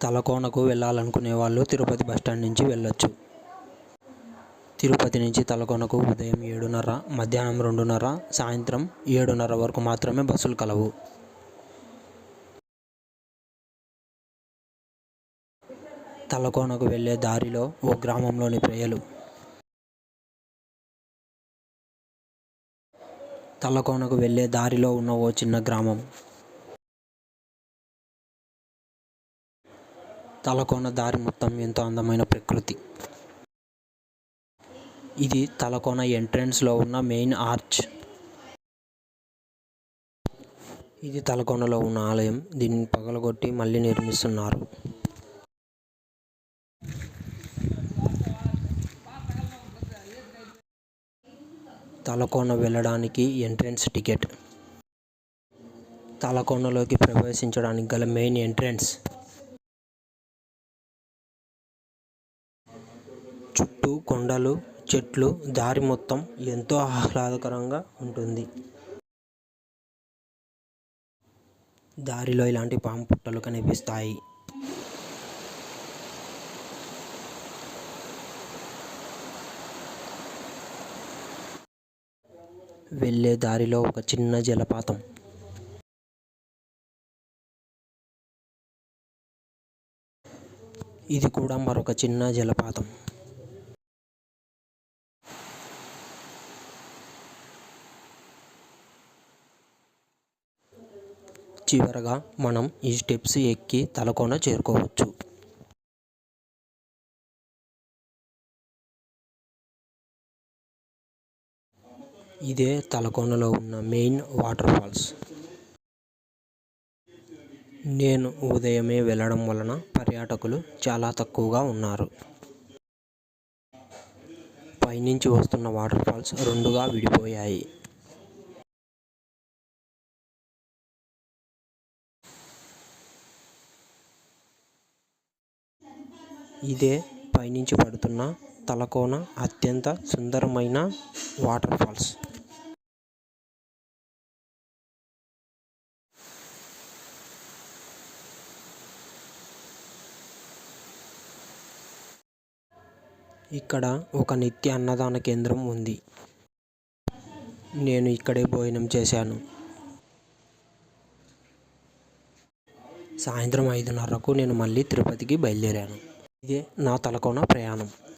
తలకోనకు వెళ్ళాలనుకునే వాళ్ళు తిరుపతి బస్టాండ్ నుంచి వెళ్ళొచ్చు. తిరుపతి నుంచి తలకోనకు ఉదయం 7:30, మధ్యాహ్నం 2:30, సాయంత్రం 7:30 వరకు మాత్రమే బస్సులు కలవు. తలకోనకు వెళ్ళే దారిలో ఓ గ్రామంలోని ప్రజలు తలకోనకు వెళ్ళే దారిలో ఉన్న ఓ చిన్న గ్రామం. తలకోన దారి మొత్తం ఎంతో అందమైన ప్రకృతి. ఇది తలకోన ఎంట్రన్స్లో ఉన్న మెయిన్ ఆర్చ్. ఇది తలకోనలో ఉన్న ఆలయం. దీన్ని పగలగొట్టి మళ్ళీ నిర్మిస్తున్నారు. తలకోన వెళ్ళడానికి ఎంట్రన్స్ టికెట్. తలకోనలోకి ప్రవేశించడానికి గల మెయిన్ ఎంట్రన్స్. చుట్టూ కొండలు, చెట్లు, దారి మొత్తం ఎంతో ఆహ్లాదకరంగా ఉంటుంది. దారిలో ఇలాంటి పాము పుట్టలు కనిపిస్తాయి. వెళ్ళే దారిలో ఒక చిన్న జలపాతం. ఇది కూడా మరొక చిన్న జలపాతం. చివరగా మనం ఈ స్టెప్స్ ఎక్కి తలకోన చేరుకోవచ్చు. ఇదే తలకోనలో ఉన్న మెయిన్ వాటర్ ఫాల్స్. నేను ఉదయమే వెళ్ళడం వలన పర్యాటకులు చాలా తక్కువగా ఉన్నారు. పైనుంచి వస్తున్న వాటర్ ఫాల్స్ రెండుగా విడిపోయాయి. ఇదే పైనుంచి పడుతున్న తలకోన అత్యంత సుందరమైన వాటర్ ఫాల్స్. ఇక్కడ ఒక నిత్య అన్నదాన కేంద్రం ఉంది. నేను ఇక్కడే భోజనం చేశాను. సాయంత్రం 5:30కు నేను మళ్ళీ తిరుపతికి బయలుదేరాను. ఇదే నా తలకోన ప్రయాణం.